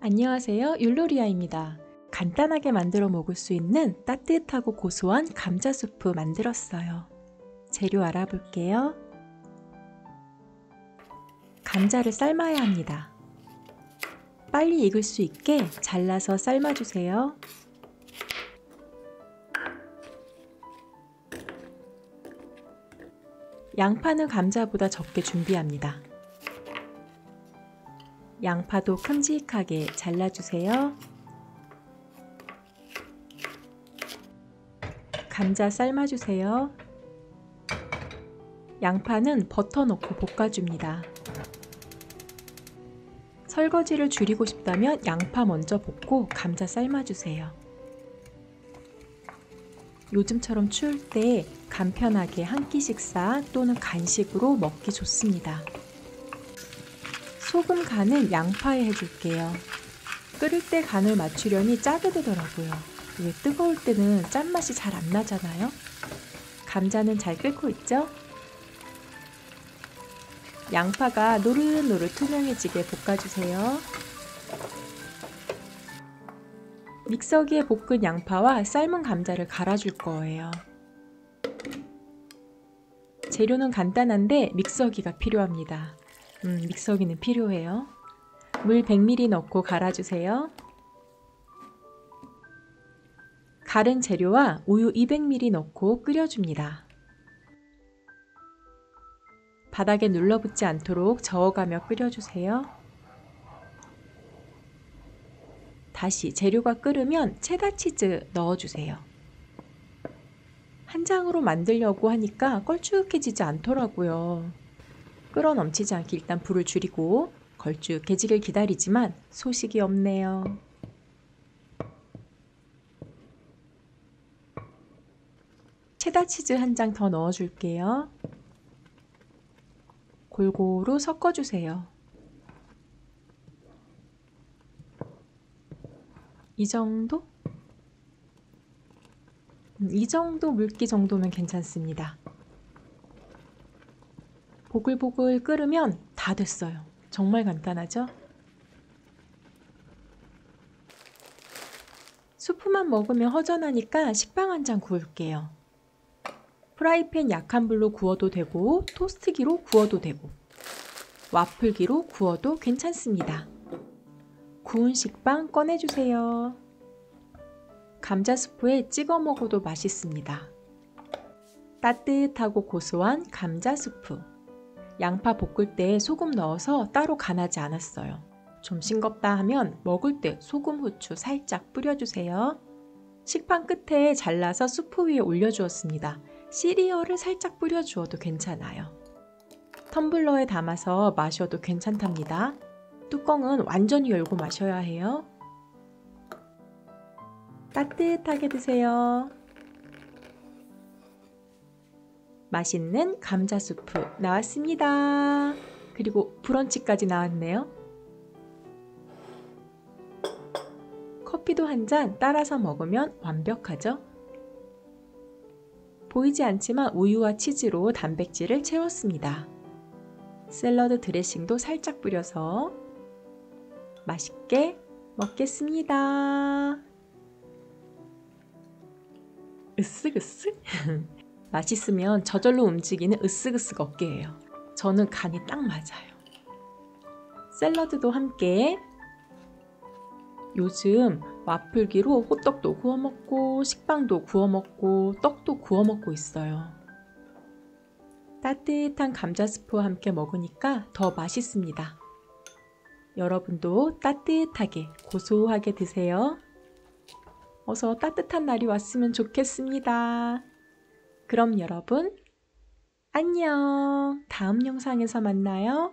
안녕하세요, 율로리아입니다. 간단하게 만들어 먹을 수 있는 따뜻하고 고소한 감자 수프 만들었어요. 재료 알아볼게요. 감자를 삶아야 합니다. 빨리 익을 수 있게 잘라서 삶아주세요. 양파는 감자보다 적게 준비합니다. 양파도 큼직하게 잘라주세요. 감자 삶아주세요. 양파는 버터 넣고 볶아줍니다. 설거지를 줄이고 싶다면 양파 먼저 볶고 감자 삶아주세요. 요즘처럼 추울 때 간편하게 한 끼 식사 또는 간식으로 먹기 좋습니다. 소금 간은 양파에 해줄게요. 끓일 때 간을 맞추려니 짜게 되더라고요. 왜 뜨거울 때는 짠맛이 잘 안 나잖아요. 감자는 잘 끓고 있죠? 양파가 노릇노릇 투명해지게 볶아주세요. 믹서기에 볶은 양파와 삶은 감자를 갈아줄 거예요. 재료는 간단한데 믹서기가 필요합니다. 믹서기는 필요해요. 물 100ml 넣고 갈아주세요. 갈은 재료와 우유 200ml 넣고 끓여줍니다. 바닥에 눌러붙지 않도록 저어가며 끓여주세요. 다시 재료가 끓으면 체다치즈 넣어주세요. 한 장으로 만들려고 하니까 걸쭉해지지 않더라고요. 끓어 넘치지 않게 일단 불을 줄이고 걸쭉해지길 기다리지만 소식이 없네요. 체다치즈 한 장 더 넣어줄게요. 골고루 섞어주세요. 이 정도? 이 정도 물기 정도면 괜찮습니다. 보글보글 끓으면 다 됐어요. 정말 간단하죠? 수프만 먹으면 허전하니까 식빵 한 장 구울게요. 프라이팬 약한 불로 구워도 되고 토스트기로 구워도 되고 와플기로 구워도 괜찮습니다. 구운 식빵 꺼내주세요. 감자 수프에 찍어 먹어도 맛있습니다. 따뜻하고 고소한 감자 수프. 양파 볶을 때 소금 넣어서 따로 간하지 않았어요. 좀 싱겁다 하면 먹을 때 소금, 후추 살짝 뿌려주세요. 식판 끝에 잘라서 수프 위에 올려주었습니다. 시리얼을 살짝 뿌려주어도 괜찮아요. 텀블러에 담아서 마셔도 괜찮답니다. 뚜껑은 완전히 열고 마셔야 해요. 따뜻하게 드세요. 맛있는 감자 수프 나왔습니다. 그리고 브런치까지 나왔네요. 커피도 한 잔 따라서 먹으면 완벽하죠? 보이지 않지만 우유와 치즈로 단백질을 채웠습니다. 샐러드 드레싱도 살짝 뿌려서 맛있게 먹겠습니다. 으쓱으쓱? 맛있으면 저절로 움직이는 으쓱으쓱 어깨예요. 저는 간이 딱 맞아요. 샐러드도 함께. 요즘 와플기로 호떡도 구워 먹고 식빵도 구워 먹고 떡도 구워 먹고 있어요. 따뜻한 감자 스프와 함께 먹으니까 더 맛있습니다. 여러분도 따뜻하게 고소하게 드세요. 어서 따뜻한 날이 왔으면 좋겠습니다. 그럼 여러분 안녕. 다음 영상에서 만나요.